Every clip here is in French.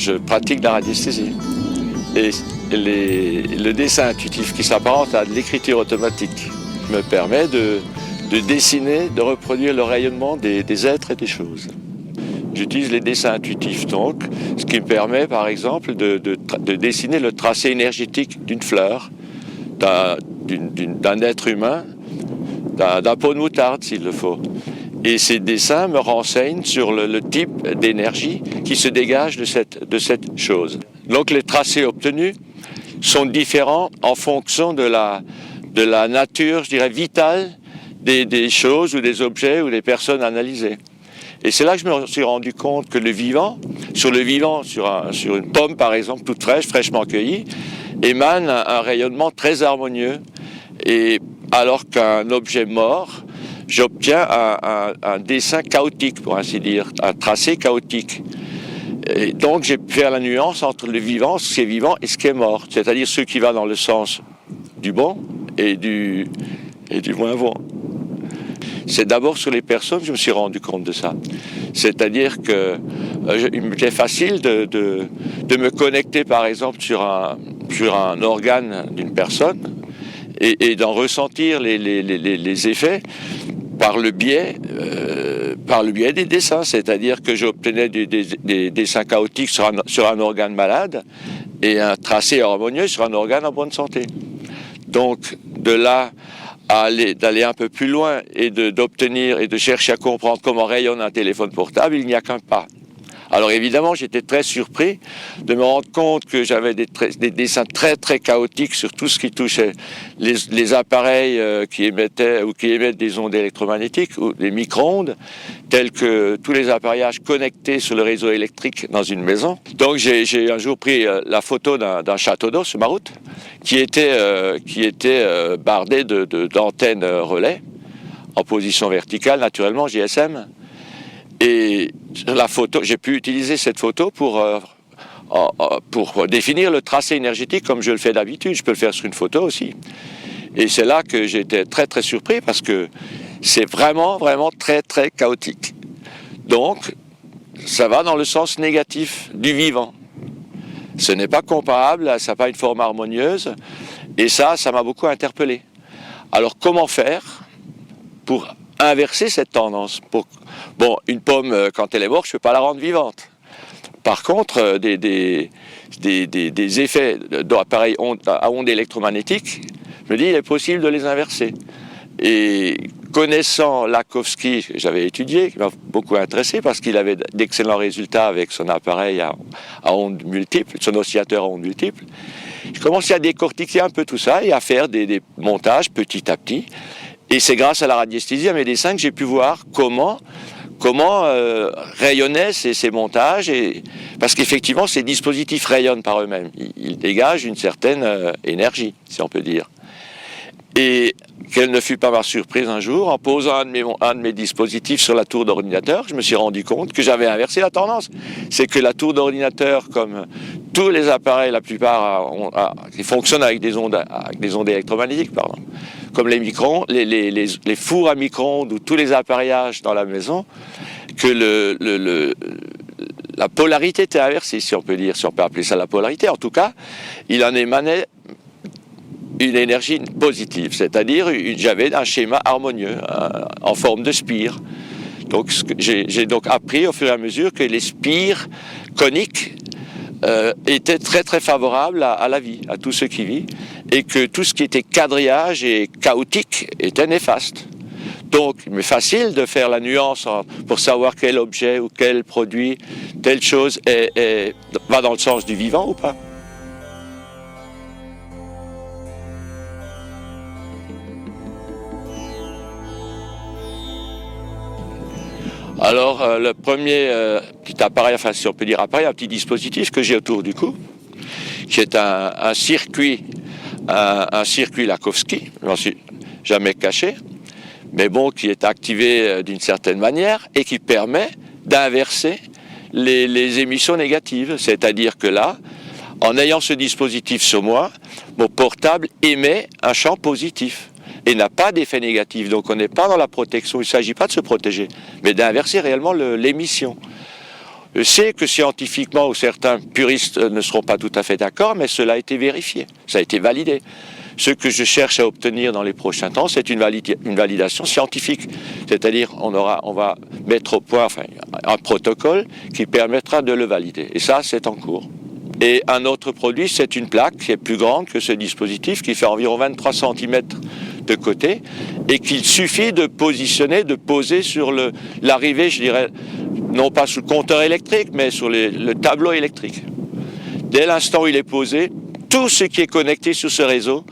je pratique la radiesthésie. Et le dessin intuitif qui s'apparente à de l'écriture automatique me permet de dessiner, de reproduire le rayonnement des êtres et des choses. J'utilise les dessins intuitifs donc, ce qui me permet par exemple de dessiner le tracé énergétique d'une fleur, d'un être humain, d'un pot de moutarde s'il le faut. Et ces dessins me renseignent sur le type d'énergie qui se dégage de cette chose. Donc les tracés obtenus sont différents en fonction de la nature, je dirais, vitale des choses ou des objets ou des personnes analysées. Et c'est là que je me suis rendu compte que sur une pomme par exemple, toute fraîchement cueillie, émane un rayonnement très harmonieux. Et alors qu'un objet mort, j'obtiens un dessin chaotique, pour ainsi dire, un tracé chaotique. Et donc j'ai pu faire la nuance entre le vivant, ce qui est vivant et ce qui est mort, c'est-à-dire ce qui va dans le sens du bon et du moins bon. C'est d'abord sur les personnes que je me suis rendu compte de ça. C'est-à-dire que il m'était facile de me connecter par exemple sur un organe d'une personne et d'en ressentir les effets par le biais des dessins. C'est-à-dire que j'obtenais des dessins chaotiques sur un organe malade et un tracé harmonieux sur un organe en bonne santé. Donc de là d'aller un peu plus loin et d'obtenir et de chercher à comprendre comment rayonne un téléphone portable, il n'y a qu'un pas. Alors évidemment, j'étais très surpris de me rendre compte que j'avais des dessins très très chaotiques sur tout ce qui touchait les appareils qui émettent des ondes électromagnétiques ou des micro-ondes, tels que tous les appareillages connectés sur le réseau électrique dans une maison. Donc j'ai un jour pris la photo d'un château d'eau sur ma route qui était bardé d'antennes relais en position verticale, naturellement GSM. Et la photo, j'ai pu utiliser cette photo pour définir le tracé énergétique comme je le fais d'habitude. Je peux le faire sur une photo aussi. Et c'est là que j'étais très très surpris parce que c'est vraiment vraiment très très chaotique. Donc ça va dans le sens négatif du vivant. Ce n'est pas comparable, ça n'a pas une forme harmonieuse. Et ça m'a beaucoup interpellé. Alors comment faire pour inverser cette tendance? Bon, une pomme, quand elle est morte, je ne peux pas la rendre vivante. Par contre, des effets d'appareils à ondes électromagnétiques, je me dis, il est possible de les inverser. Et connaissant Lakhovsky, que j'avais étudié, qui m'a beaucoup intéressé parce qu'il avait d'excellents résultats avec son appareil à ondes multiples, son oscillateur à ondes multiples, je commençais à décortiquer un peu tout ça et à faire des montages petit à petit. Et c'est grâce à la radiesthésie, à mes dessins, que j'ai pu voir comment rayonnaient ces montages, parce qu'effectivement, ces dispositifs rayonnent par eux-mêmes. Ils dégagent une certaine énergie, si on peut dire. Et quelle ne fut pas ma surprise un jour, en posant un de mes dispositifs sur la tour d'ordinateur, je me suis rendu compte que j'avais inversé la tendance. C'est que la tour d'ordinateur, comme tous les appareils, la plupart, qui fonctionnent avec des ondes électromagnétiques, pardon, comme les micro-ondes, les fours à micro-ondes ou tous les appareillages dans la maison, que la polarité était inversée, si on peut appeler ça la polarité. En tout cas, il en émanait une énergie positive, c'est-à-dire j'avais un schéma harmonieux en forme de spire. Donc j'ai donc appris au fur et à mesure que les spires coniques étaient très très favorables à la vie, à tout ce qui vit, et que tout ce qui était quadrillage et chaotique était néfaste. Donc il m'est facile de faire la nuance pour savoir quel objet ou quel produit, telle chose va dans le sens du vivant ou pas. Alors, le premier petit appareil, enfin si on peut dire appareil, un petit dispositif que j'ai autour du cou, qui est un circuit Lakhovsky, je m'en suis jamais caché, mais bon, qui est activé d'une certaine manière et qui permet d'inverser les émissions négatives. C'est-à-dire que là, en ayant ce dispositif sur moi, mon portable émet un champ positif et n'a pas d'effet négatif. Donc on n'est pas dans la protection, il ne s'agit pas de se protéger, mais d'inverser réellement l'émission. Je sais que scientifiquement, certains puristes ne seront pas tout à fait d'accord, mais cela a été vérifié, ça a été validé. Ce que je cherche à obtenir dans les prochains temps, c'est une validation scientifique. C'est-à-dire, on va mettre au point un protocole qui permettra de le valider. Et ça, c'est en cours. Et un autre produit, c'est une plaque qui est plus grande que ce dispositif, qui fait environ 23 cm de côté, et qu'il suffit de positionner, de poser sur l'arrivée, je dirais, non pas sous le compteur électrique, mais sur le tableau électrique. Dès l'instant où il est posé, tout ce qui est connecté sur ce réseau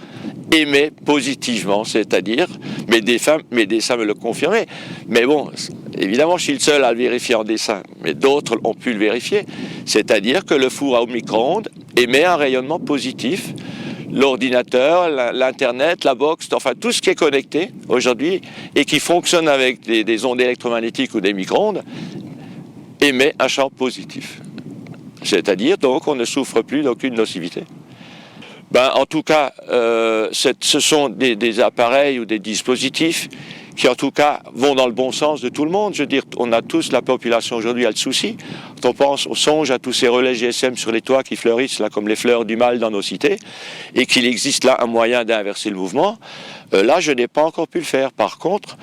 émet positivement, c'est-à-dire, mes dessins me le confirmaient. Mais bon, évidemment, je suis le seul à le vérifier en dessin, mais d'autres ont pu le vérifier. C'est-à-dire que le four au micro-ondes émet un rayonnement positif. L'ordinateur, l'Internet, la box, enfin tout ce qui est connecté aujourd'hui et qui fonctionne avec des ondes électromagnétiques ou des micro-ondes émet un champ positif. C'est-à-dire, donc, on ne souffre plus d'aucune nocivité. En tout cas, ce sont des appareils ou des dispositifs qui, en tout cas, vont dans le bon sens de tout le monde. Je veux dire, on a tous, la population aujourd'hui a le souci. Quand on songe à tous ces relais GSM sur les toits qui fleurissent là comme les fleurs du mal dans nos cités, et qu'il existe là un moyen d'inverser le mouvement. Là, je n'ai pas encore pu le faire. Par contre,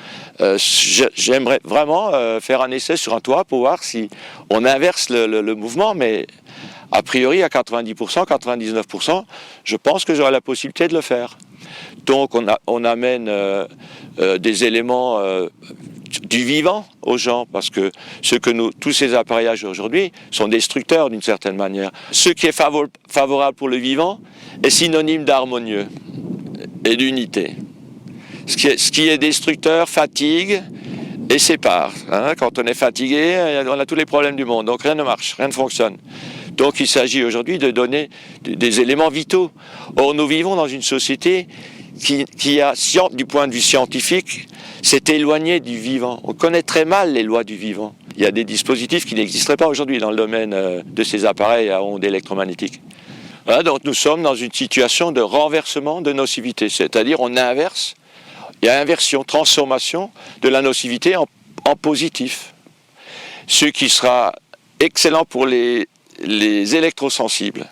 j'aimerais vraiment faire un essai sur un toit pour voir si on inverse le mouvement, mais a priori à 90%, 99%, je pense que j'aurai la possibilité de le faire. Donc on amène des éléments du vivant aux gens, parce que tous ces appareillages aujourd'hui sont destructeurs d'une certaine manière. Ce qui est favorable pour le vivant est synonyme d'harmonieux et d'unité. Ce qui est destructeur fatigue et sépare. Quand on est fatigué, on a tous les problèmes du monde, donc rien ne marche, rien ne fonctionne. Donc il s'agit aujourd'hui de donner des éléments vitaux. Or nous vivons dans une société qui a, du point de vue scientifique, s'est éloignée du vivant. On connaît très mal les lois du vivant. Il y a des dispositifs qui n'existeraient pas aujourd'hui dans le domaine de ces appareils à ondes électromagnétiques. Voilà, donc nous sommes dans une situation de renversement de nocivité, c'est-à-dire on inverse, il y a inversion, transformation de la nocivité en positif. Ce qui sera excellent pour les électrosensibles,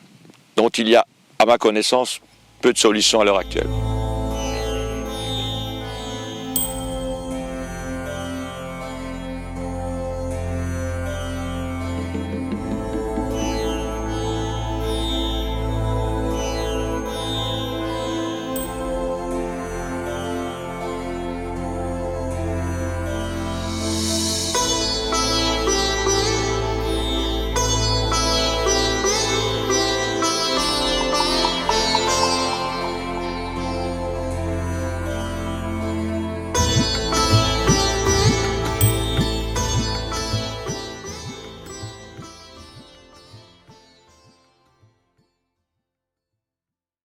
dont il y a, à ma connaissance, peu de solutions à l'heure actuelle.